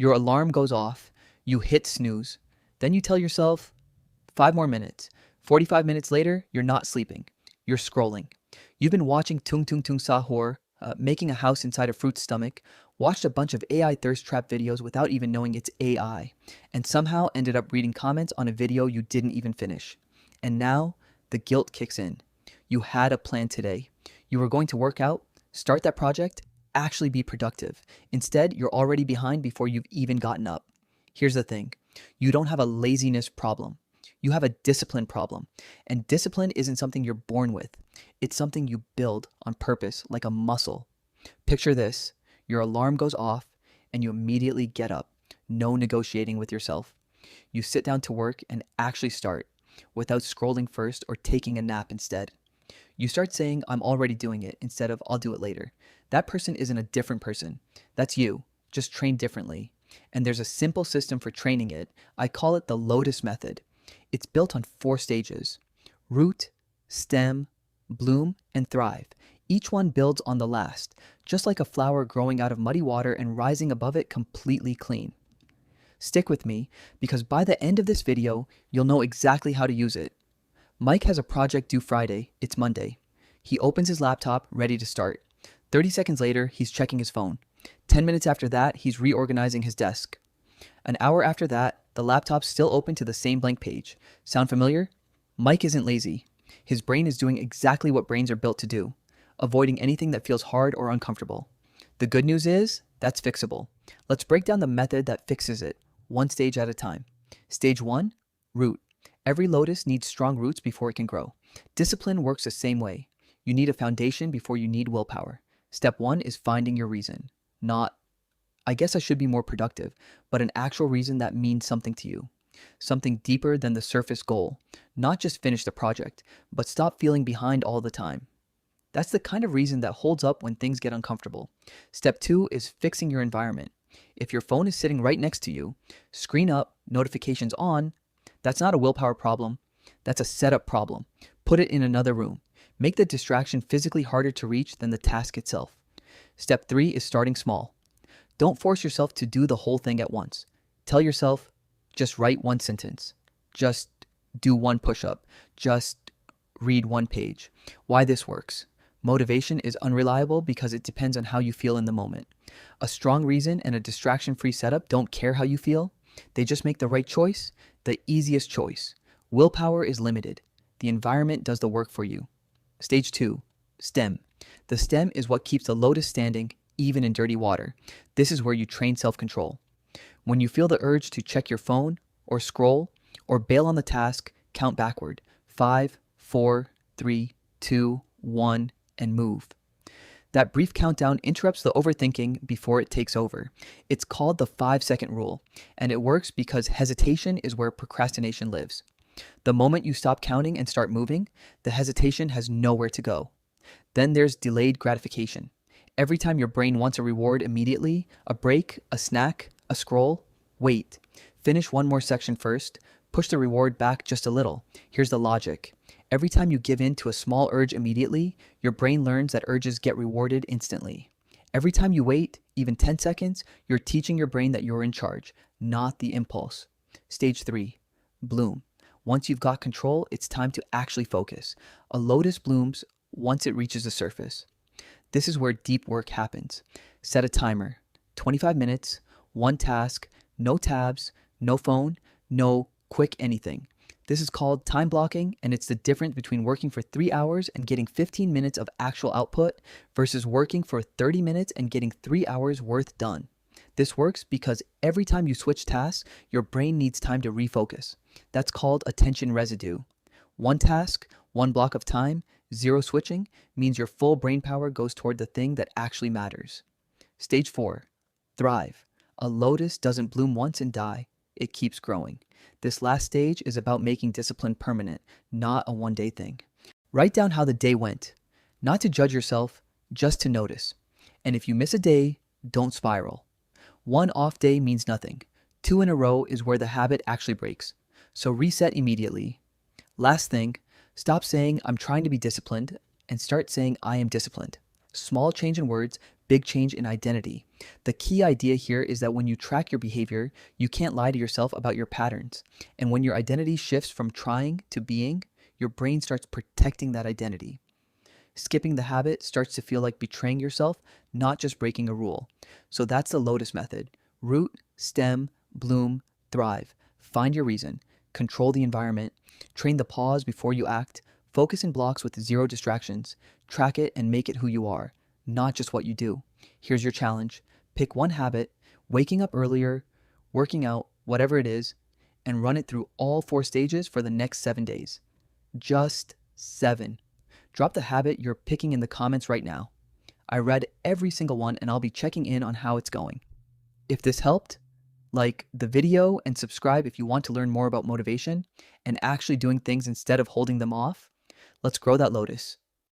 Your alarm goes off, you hit snooze, then you tell yourself, 5 more minutes. 45 minutes later, you're not sleeping. You're scrolling. You've been watching Tung Tung Tung Sahur, making a house inside a fruit's stomach, watched a bunch of AI thirst trap videos without even knowing it's AI, and somehow ended up reading comments on a video you didn't even finish. And now, the guilt kicks in. You had a plan today. You were going to work out, start that project, actually be productive. Instead, you're already behind before you've even gotten up. Here's the thing. You don't have a laziness problem. You have a discipline problem. And discipline isn't something you're born with. It's something you build on purpose, like a muscle. Picture this. Your alarm goes off and you immediately get up. No negotiating with yourself. You sit down to work and actually start without scrolling first or taking a nap instead. You start saying, I'm already doing it, instead of I'll do it later. That person isn't a different person. That's you, just trained differently. And there's a simple system for training it. I call it the Lotus Method. It's built on 4 stages: root, stem, bloom, and thrive. Each one builds on the last, just like a flower growing out of muddy water and rising above it completely clean. Stick with me, because by the end of this video, you'll know exactly how to use it. Mike has a project due Friday. It's Monday. He opens his laptop, ready to start. 30 seconds later, he's checking his phone. 10 minutes after that, he's reorganizing his desk. An hour after that, the laptop's still open to the same blank page. Sound familiar? Mike isn't lazy. His brain is doing exactly what brains are built to do, avoiding anything that feels hard or uncomfortable. The good news is, that's fixable. Let's break down the method that fixes it, one stage at a time. Stage 1, root. Every lotus needs strong roots before it can grow. Discipline works the same way. You need a foundation before you need willpower. Step 1 is finding your reason. Not, I guess I should be more productive, but an actual reason that means something to you. Something deeper than the surface goal. Not just finish the project, but stop feeling behind all the time. That's the kind of reason that holds up when things get uncomfortable. Step 2 is fixing your environment. If your phone is sitting right next to you, screen up, notifications on, that's not a willpower problem. That's a setup problem. Put it in another room. Make the distraction physically harder to reach than the task itself. Step 3 is starting small. Don't force yourself to do the whole thing at once. Tell yourself, just write 1 sentence. Just do 1 push-up. Just read 1 page. Why this works. Motivation is unreliable because it depends on how you feel in the moment. A strong reason and a distraction-free setup don't care how you feel. They just make the right choice, the easiest choice. Willpower is limited. The environment does the work for you. Stage 2, stem. The stem is what keeps the lotus standing, even in dirty water. This is where you train self-control. When you feel the urge to check your phone, or scroll, or bail on the task, count backward. 5, 4, 3, 2, 1, and move. That brief countdown interrupts the overthinking before it takes over. It's called the 5-second rule, and it works because hesitation is where procrastination lives. The moment you stop counting and start moving, the hesitation has nowhere to go. Then there's delayed gratification. Every time your brain wants a reward immediately, a break, a snack, a scroll, wait. Finish 1 more section first. Push the reward back just a little. Here's the logic. Every time you give in to a small urge immediately, your brain learns that urges get rewarded instantly. Every time you wait, even 10 seconds, you're teaching your brain that you're in charge, not the impulse. Stage 3, bloom. Once you've got control, it's time to actually focus. A lotus blooms once it reaches the surface. This is where deep work happens. Set a timer. 25 minutes, 1 task, no tabs, no phone, no quick anything. This is called time blocking, and it's the difference between working for 3 hours and getting 15 minutes of actual output versus working for 30 minutes and getting 3 hours worth done. This works because every time you switch tasks, your brain needs time to refocus. That's called attention residue. 1 task, 1 block of time, 0 switching means your full brain power goes toward the thing that actually matters. Stage 4, thrive. A lotus doesn't bloom once and die. It keeps growing. This last stage is about making discipline permanent, not a one-day thing. Write down how the day went. Not to judge yourself, just to notice. And if you miss a day, don't spiral. 1 off day means nothing. 2 in a row is where the habit actually breaks. So reset immediately. Last thing, stop saying I'm trying to be disciplined and start saying I am disciplined. Small change in words, big change in identity. The key idea here is that when you track your behavior, you can't lie to yourself about your patterns. And when your identity shifts from trying to being, your brain starts protecting that identity. Skipping the habit starts to feel like betraying yourself, not just breaking a rule. So that's the Lotus Method. Root, stem, bloom, thrive. Find your reason. Control the environment. Train the pause before you act. Focus in blocks with zero distractions. Track it and make it who you are, not just what you do. Here's your challenge. Pick one habit, waking up earlier, working out, whatever it is, and run it through all 4 stages for the next 7 days. Just 7. Drop the habit you're picking in the comments right now. I read every single one and I'll be checking in on how it's going. If this helped, like the video and subscribe if you want to learn more about motivation and actually doing things instead of holding them off. Let's grow that lotus.